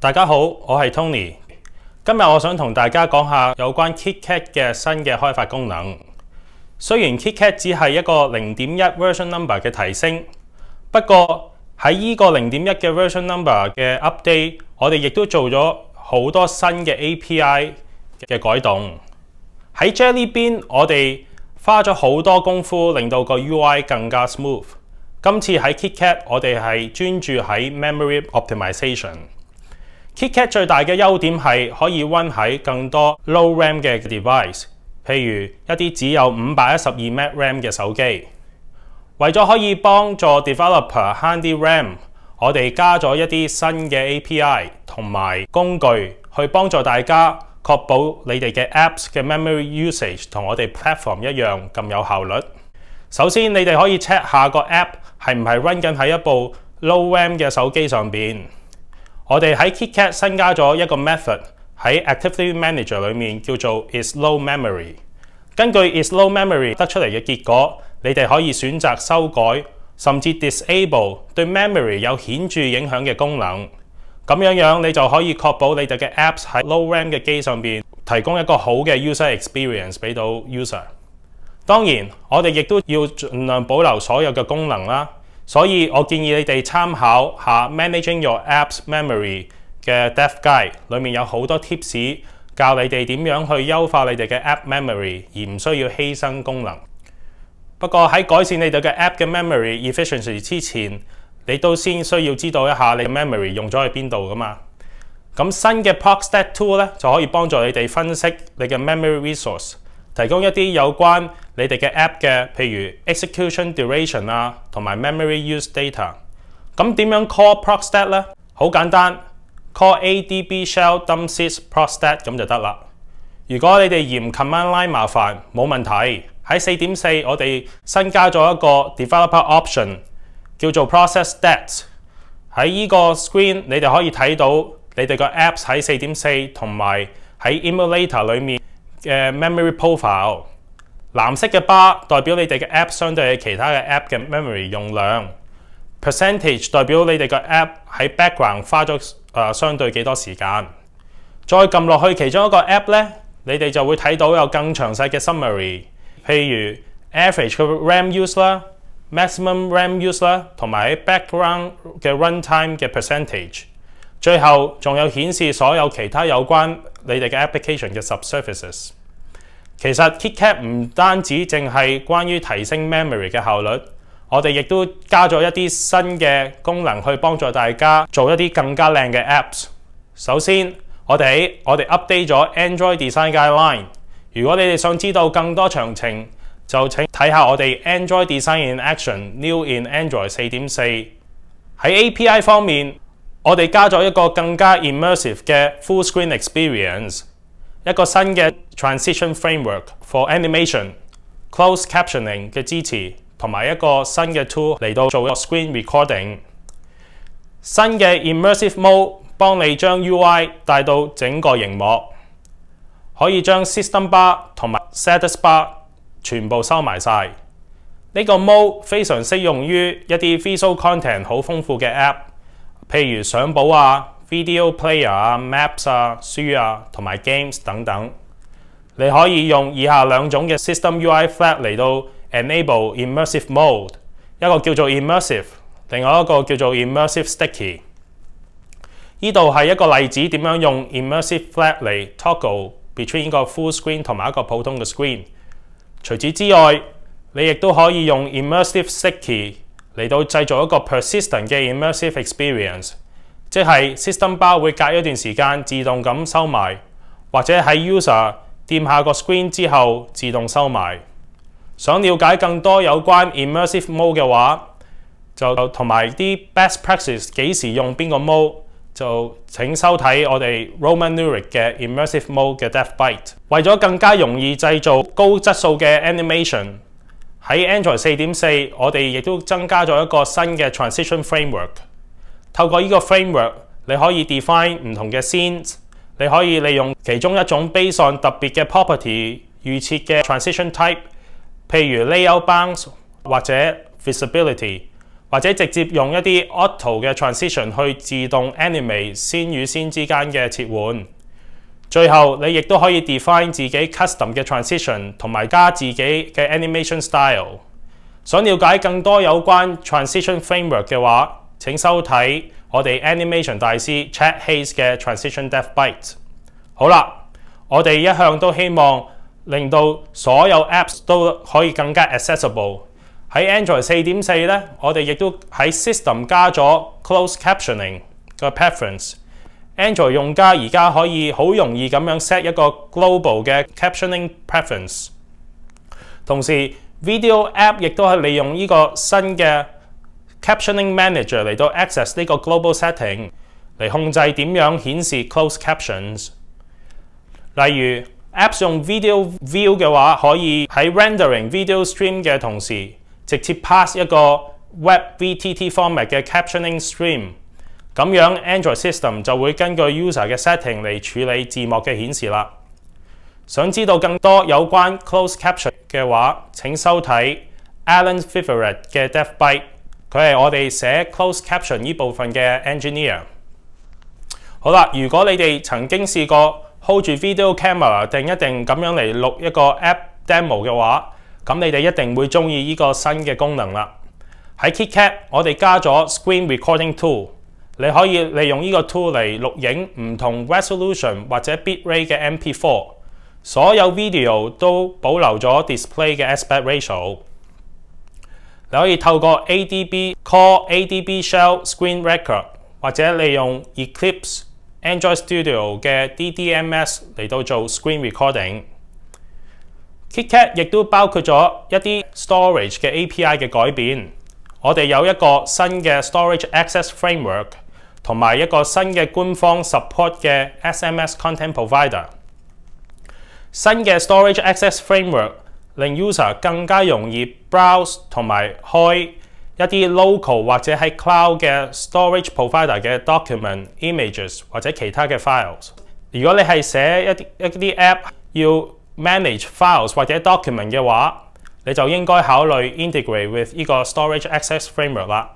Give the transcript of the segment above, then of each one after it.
大家好，我係 Tony。今日我想同大家講下有關 KitKat 嘅新嘅開發功能。雖然 KitKat 只係一個0.1 version number 嘅提升，不過喺呢個0.1嘅 version number 嘅 update， 我哋亦都做咗好多新嘅 API 嘅改動。喺 Jelly Bean， 我哋花咗好多功夫，令到個 UI 更加 smooth。今次喺 KitKat， 我哋係專注喺 memory optimization。KitKat 最大嘅優點係可以 run 喺更多 low RAM 嘅 device， 譬如一啲只有512MB RAM 嘅手機。為咗可以幫助 developer 慳啲 RAM， 我哋加咗一啲新嘅 API 同埋工具去幫助大家確保你哋嘅 apps 嘅 memory usage 同我哋 platform 一樣咁有效率。首先，你哋可以 check 下個 app 係唔係 run 緊喺一部 low RAM 嘅手機上邊。我哋喺 KitKat 新加咗一個 method 喺 Activity Manager 裏面叫做 isLowMemory。根據 isLowMemory 得出嚟嘅結果，你哋可以選擇修改甚至 disable 對 memory 有顯著影響嘅功能。咁樣你就可以確保你哋嘅 apps 喺 low RAM 嘅機上邊提供一個好嘅 user experience 俾到 user。當然，我哋亦都要盡量保留所有嘅功能啦。所以我建議你哋參考下 Managing Your Apps Memory 嘅 Dev Guide， 裏面有好多 tips 教你哋點樣去優化你哋嘅 App Memory， 而唔需要犧牲功能。不過喺改善你哋嘅 App 嘅 Memory Efficiency 之前，你都先需要知道一下你嘅 Memory 用咗喺邊度㗎嘛。咁新嘅 Procstat Tool 咧就可以幫助你哋分析你嘅 Memory Resource， 提供一啲有關你哋嘅 app 嘅，譬如 execution duration 啊，同埋 memory use data。咁點樣 call Procstat 咧？好簡單 ，call adb shell dumsys Procstat 咁就得啦。如果你哋嫌 command line 麻煩，冇問題。喺 4.4 我哋新加咗一個 developer option 叫做 process stats。喺呢個 screen 你哋可以睇到你哋個 apps 喺 4.4 同埋喺 emulator 裏面嘅 memory profile。藍色嘅 bar 代表你哋嘅 app 相對其他嘅 app 嘅 memory 用量 ，percentage 代表你哋嘅 app 喺 background 花咗相對幾多時間。再撳落去其中一個 app 咧，你哋就會睇到有更詳細嘅 summary， 譬如 average 嘅 RAM use 啦、maximum RAM use 啦，同埋喺 background 嘅 runtime 嘅 percentage。最後仲有顯示所有其他有關你哋嘅 application 嘅 subservices。其實 KitKat 唔單止淨係關於提升 memory 嘅效率，我哋亦都加咗一啲新嘅功能去幫助大家做一啲更加靚嘅 apps。首先，我哋 update 咗 Android Design Guideline。如果你哋想知道更多詳情，就請睇下我哋 Android Design in Action New in Android 4.4。喺 API 方面，我哋加咗一個更加 immersive 嘅 Full Screen Experience。一個新嘅 Transition Framework for Animation、Closed Captioning 嘅支持，同埋一個新嘅 tool 嚟到做 Screen Recording。新嘅 Immersive Mode 幫你將 UI 帶到整個熒幕，可以將 System Bar 同埋 Status Bar 全部收埋晒。呢個 Mode 非常適用於一啲 Visual Content 好豐富嘅 App， 譬如相簿啊、Video Player 啊、Maps 啊、書啊同埋 Games 等等。你可以用以下兩種嘅 System UI Flag 嚟到 enable Immersive Mode， 一個叫做 Immersive， 另外一個叫做 Immersive Sticky。呢度係一個例子點樣用 Immersive Flag 嚟 toggle between 一個 full screen 同埋一個普通嘅 screen。除此之外，你亦都可以用 Immersive Sticky 嚟到製造一個 persistent 嘅 Immersive Experience。即係 System Bar 會隔一段時間自動咁收埋，或者喺 User 掂下個 screen 之後自動收埋。想了解更多有關 Immersive Mode 嘅話，就同埋啲 Best Practice 幾時用邊個 Mode， 就請收睇我哋 Roman Nurik 嘅 Immersive Mode 嘅 Dev Byte。為咗更加容易製造高質素嘅 animation， 喺 Android 4.4 我哋亦都增加咗一個新嘅 Transition Framework。透過呢個 framework， 你可以 define 唔同嘅 scenes， 你可以利用其中一種 based on 特別嘅 property 預設嘅 transition type， 譬如 layout bounds 或者 visibility，或者直接用一啲 auto 嘅 transition 去自動 animate 先與先之間嘅切換。最後你亦都可以 define 自己 custom 嘅 transition 同埋加自己嘅 animation style。想了解更多有關 transition framework 嘅話，請收睇我哋 animation 大師 Chad Hayes 嘅 Transition Dev Bytes。好啦，我哋一向都希望令到所有 apps 都可以更加 accessible。喺 Android 4.4 咧，我哋亦都喺 System 加咗 Closed Captioning 嘅 preference。Android 用家而家可以好容易咁樣 set 一個 global 嘅 captioning preference。同時 Video App 亦都係利用呢個新嘅 Captioning Manager 嚟到 access 呢個 global setting 嚟控制點樣顯示 closed captions。例如 Apps 用 Video View 嘅話，可以喺 rendering video stream 嘅同時，直接 pass 一個 Web VTT format 嘅 captioning stream。咁樣 Android System 就會根據 user 嘅 setting 嚟處理字幕嘅顯示啦。想知道更多有關 closed caption 嘅話，請收睇 Alan Viverette 嘅 Dev Byte， 佢係我哋寫 closed caption 呢部分嘅 engineer。好啦，如果你哋曾經試過 hold 住 video camera 定一定咁樣嚟錄一個 app demo 嘅話，咁你哋一定會中意呢個新嘅功能啦。喺 KitKat 我哋加咗 Screen Recording Tool。你可以利用呢個 tool 嚟錄影唔同 resolution 或者 bitrate 嘅 MP4， 所有 video 都保留咗 display 嘅 aspect ratio。你可以透過 ADB call ADB Shell Screen Record， 或者利用 Eclipse Android Studio 嘅 DDMS 嚟到做 screen recording。KitKat 亦都包括咗一啲 storage 嘅 API 嘅改變。我哋有一個新嘅 storage access framework。同埋一個新嘅官方 support 嘅 SMS content provider。新嘅 storage access framework 令 user 更加容易 browse 同埋開一啲 local 或者喺 cloud 嘅 storage provider 嘅 document、images 或者其他嘅 files。如果你係寫一啲 app 要 manage files 或者 document 嘅話，你就應該考慮 integrate with 呢個 storage access framework 啦。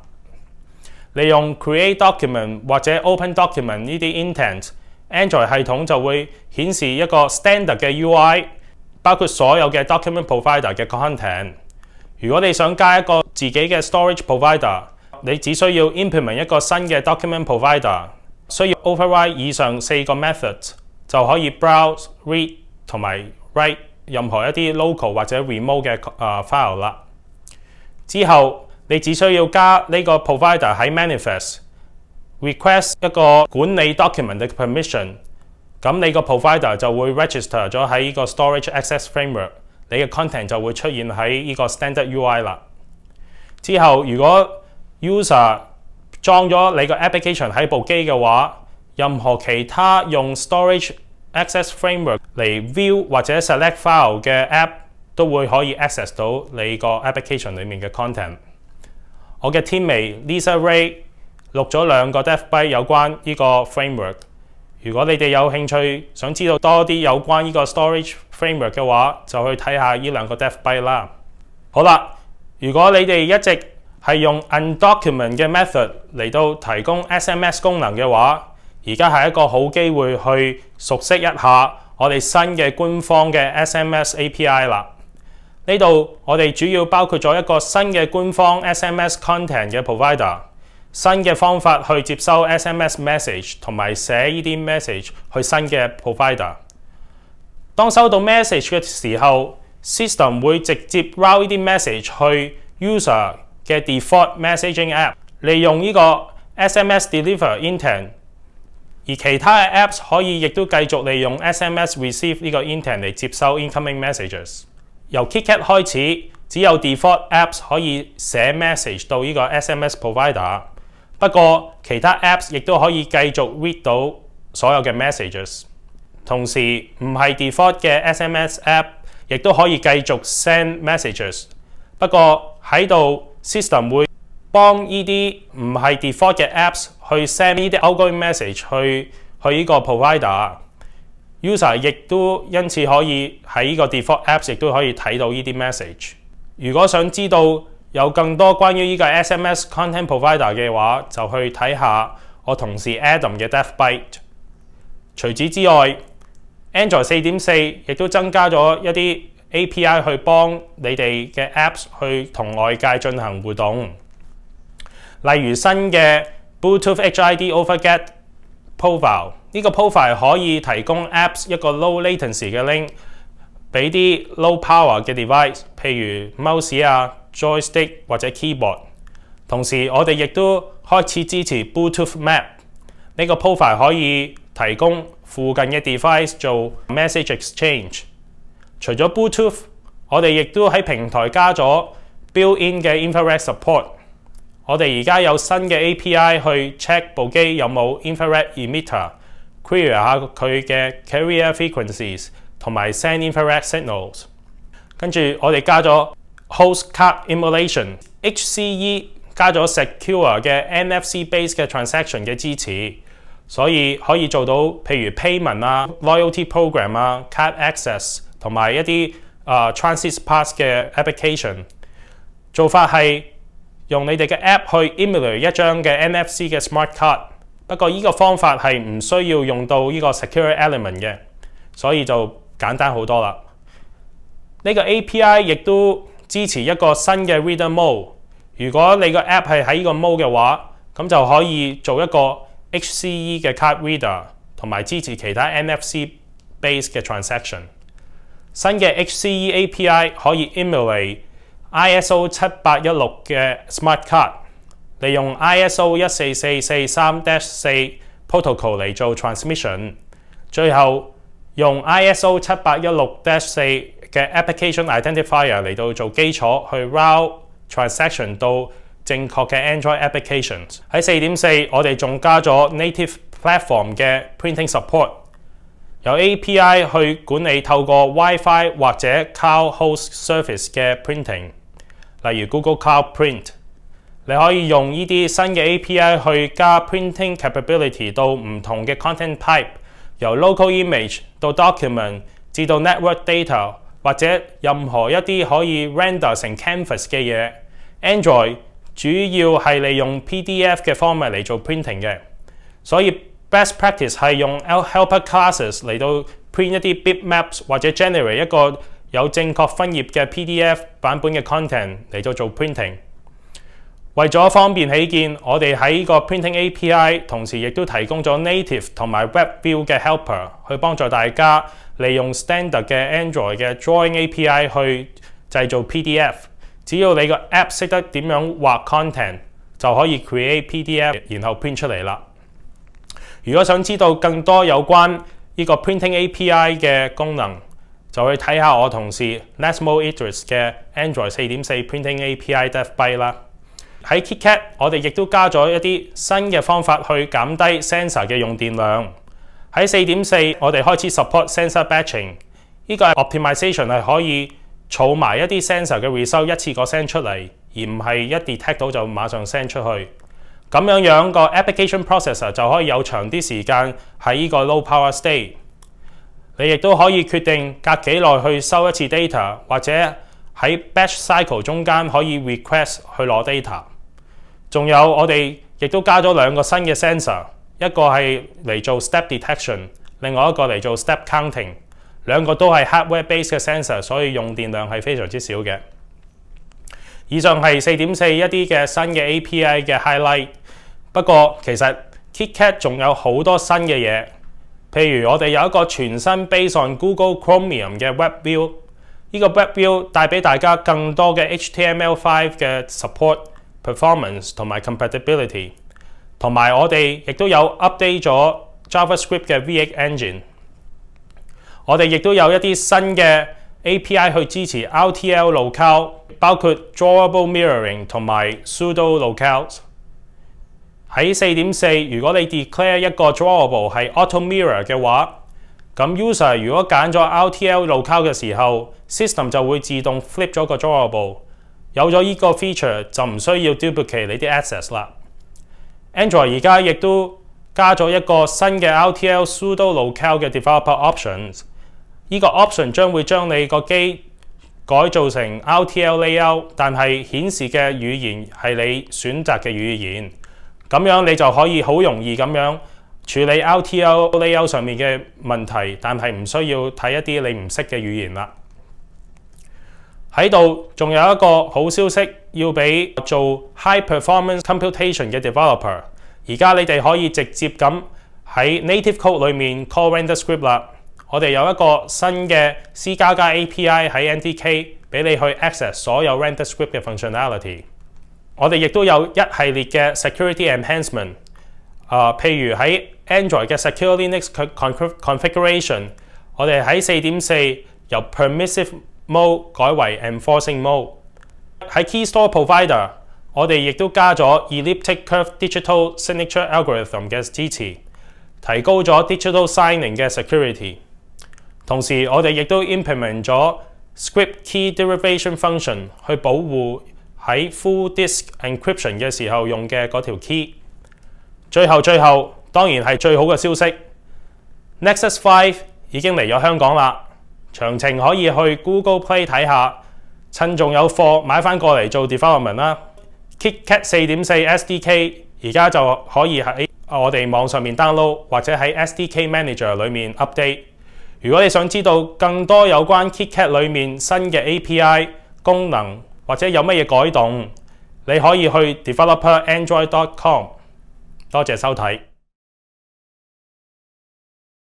利用 Create Document 或者 Open Document 呢啲 intent，Android 系統就會顯示一個 standard 嘅 UI， 包括所有嘅 Document Provider 嘅 content。如果你想加一個自己嘅 Storage Provider， 你只需要 implement 一個新嘅 Document Provider， 需要 override 以上4個 method 就可以 browse、read 同埋 write 任何一啲 local 或者 remote 嘅file 啦。之後你只需要加呢個 provider 喺 manifest request 一個管理 document 嘅 permission， 咁你個 provider 就會 register 咗喺呢個 storage access framework， 你嘅 content 就會出現喺呢個 standard UI 啦。之後如果 user 裝咗你個 application 喺部機嘅話，任何其他用 storage access framework 嚟 view 或者 select file 嘅 app 都會可以 access 到你個 application 裡面嘅 content。我嘅 teammate Lisa Ray 錄咗2個 Dev Byte 有關呢個 framework。如果你哋有興趣想知道多啲有關呢個 storage framework 嘅話，就去睇下呢2個 Dev Byte 啦。好啦，如果你哋一直係用 undocument 嘅 method 嚟到提供 SMS 功能嘅話，而家係一個好機會去熟悉一下我哋新嘅官方嘅 SMS API 啦。呢度我哋主要包括咗一個新嘅官方 SMS content 嘅 provider， 新嘅方法去接收 SMS message 同埋寫呢啲 message 去新嘅 provider。當收到 message 嘅時候 ，system 會直接 route 呢啲 message 去 user 嘅 default messaging app， 利用呢個 SMS deliver intent。而其他嘅 apps 可以亦都繼續利用 SMS receive 呢個 intent 嚟接收 incoming messages。由 KitKat 開始，只有 default apps 可以寫 message 到呢個 SMS provider， 不過其他 apps 亦都可以繼續 read 到所有嘅 messages。同時唔係 default 嘅 SMS app 亦都可以繼續 send messages， 不過喺度 system 會幫呢啲唔係 default 嘅 apps 去 send 呢啲 outgoing message 去呢個 provider。user 亦都因此可以喺呢個 default apps 亦都可以睇到呢啲 message。如果想知道有更多關於呢個 SMS Content Provider 嘅話，就去睇下我同事 Adam 嘅 DevByte。除此之外 ，Android 4.4 亦都增加咗一啲 API 去幫你哋嘅 Apps 去同外界進行互動。例如新嘅 Bluetooth HID over Get Profile， 呢個 profile 可以提供 Apps 一個 low latency 嘅 link 俾啲 low power 嘅 device， 譬如 mouse 啊、joystick 或者 keyboard。同時，我哋亦都開始支持 Bluetooth Map， 呢個 profile 可以提供附近嘅 device 做 message exchange。除咗 Bluetooth， 我哋亦都喺平台加咗 built-in 嘅 infrared support。我哋而家有新嘅 API 去 check 部機有冇 infrared emitter，query 下佢嘅 carrier frequencies 同埋 send infrared signals。跟住我哋加咗 host card emulation，HCE 加咗 secure 嘅 NFC-based 嘅 transaction 嘅支持，所以可以做到譬如 payment 啊、loyalty program 啊、card access 同埋一啲transit pass 嘅 application。做法係用你哋嘅 app 去 emulate 一張嘅 NFC 嘅 smart card， 不過呢個方法係唔需要用到呢個 secure element 嘅，所以就簡單好多啦。呢個 API 亦都支持一個新嘅 reader mode。如果你個 app 係喺呢個 mode 嘅話，咁就可以做一個 HCE 嘅 card reader， 同埋支持其他 NFC-based 嘅 transaction。新嘅 HCE API 可以 emulate ISO 7816嘅 Smart Card， 利用 ISO 14443-4 protocol 嚟做 transmission， 最後用 ISO 7816-4嘅 Application Identifier 嚟到做基礎去 route transaction 到正確嘅 Android applications。喺 4.4 我哋仲加咗 native platform 嘅 printing support， 有 API 去管理透過 WiFi 或者 Cloud Host Service 嘅 printing。例如 Google Cloud Print， 你可以用呢啲新嘅 API 去加 printing capability 到唔同嘅 content type， 由 local image 到 document 至到 network data， 或者任何一啲可以 render 成 canvas 嘅嘢。Android 主要係利用 PDF 嘅 format 嚟做 printing 嘅，所以 best practice 係用 helper classes 嚟到 print 一啲 bitmaps 或者 generate 一個有正確分頁嘅 PDF 版本嘅 content 嚟做 printing。為咗方便起見，我哋喺呢個 printing API 同時亦都提供咗 native 同埋 WebView 嘅 helper， 去幫助大家利用 standard 嘅 Android 嘅 Drawing API 去製造 PDF。只要你個 app 識得點樣畫 content， 就可以 create PDF 然後 print 出嚟啦。如果想知道更多有關呢個 printing API 嘅功能，就去睇下我同事 Nesmo Idris 嘅 Android 4.4 Printing API DevByte 啦。喺 KitKat 我哋亦都加咗一啲新嘅方法去減低 sensor 嘅用電量。喺 4.4 我哋開始 support sensor batching， 呢個 optimization 係可以儲埋一啲 sensor 嘅 result 一次過 send 出嚟，而唔係一 detect 到就馬上 send 出去。咁樣個 application processor 就可以有長啲時間喺呢個 low power state。你亦都可以決定隔幾耐去收一次 data， 或者喺 batch cycle 中間可以 request 去攞 data。仲有我哋亦都加咗兩個新嘅 sensor， 一個係嚟做 step detection， 另外一個嚟做 step counting。兩個都係 hardware-based 嘅 sensor， 所以用電量係非常之少嘅。以上係 4.4 一啲嘅新嘅 API 嘅 highlight。不過其實 KitKat 仲有好多新嘅嘢。譬如我哋有一個全新 based on Google Chromium 嘅 WebView， 呢個 WebView 帶俾大家更多嘅 HTML5 嘅 support、performance 同埋 compatibility， 同埋我哋亦都有 update 咗 JavaScript 嘅 V8 engine。我哋亦都有一啲新嘅 API 去支持 RTL locale， 包括 drawable mirroring 同埋 pseudo locales。喺 4.4 如果你 declare 一個 drawable 係 auto mirror 嘅話，咁 user 如果揀咗 RTL locale 嘅時候 system 就會自動 flip 咗個 drawable。有咗呢個 feature 就唔需要 duplicate 你啲 access 啦。Android 而家亦都加咗一個新嘅 RTL pseudo locale 嘅 developer options。呢個 option 將會將你個機改造成 RTL layout， 但係顯示嘅語言係你選擇嘅語言，咁樣你就可以好容易咁樣處理 RTL layout 上面嘅問題，但係唔需要睇一啲你唔識嘅語言啦。喺度仲有一個好消息要俾做 high performance computation 嘅 developer， 而家你哋可以直接咁喺 native code 裏面 call render script 啦。我哋有一個新嘅 C++ API 喺 NDK 俾你去 access 所有 render script 嘅 functionality。我哋亦都有一系列嘅 security enhancement，譬如喺 Android 嘅 Secure Linux configuration， 我哋喺 4.4 由 permissive mode 改為 enforcing mode。喺 Key Store Provider， 我哋亦都加咗 Elliptic Curve Digital Signature Algorithm 嘅支持，提高咗 Digital Signing 嘅 security。同時，我哋亦都 implement 咗 Script Key Derivation Function 去保護喺 Full Disk Encryption 嘅時候用嘅嗰條 key。最後，當然係最好嘅消息 ，Nexus 5已經嚟咗香港啦。詳情可以去 Google Play 睇下，趁仲有貨買翻過嚟做 development 啦。KitKat 4.4 SDK 而家就可以喺我哋網上面 download， 或者喺 SDK Manager 裏面 update。如果你想知道更多有關 KitKat 裏面新嘅 API 功能或者有乜嘢改動，你可以去 developerandroid.com。多謝收睇。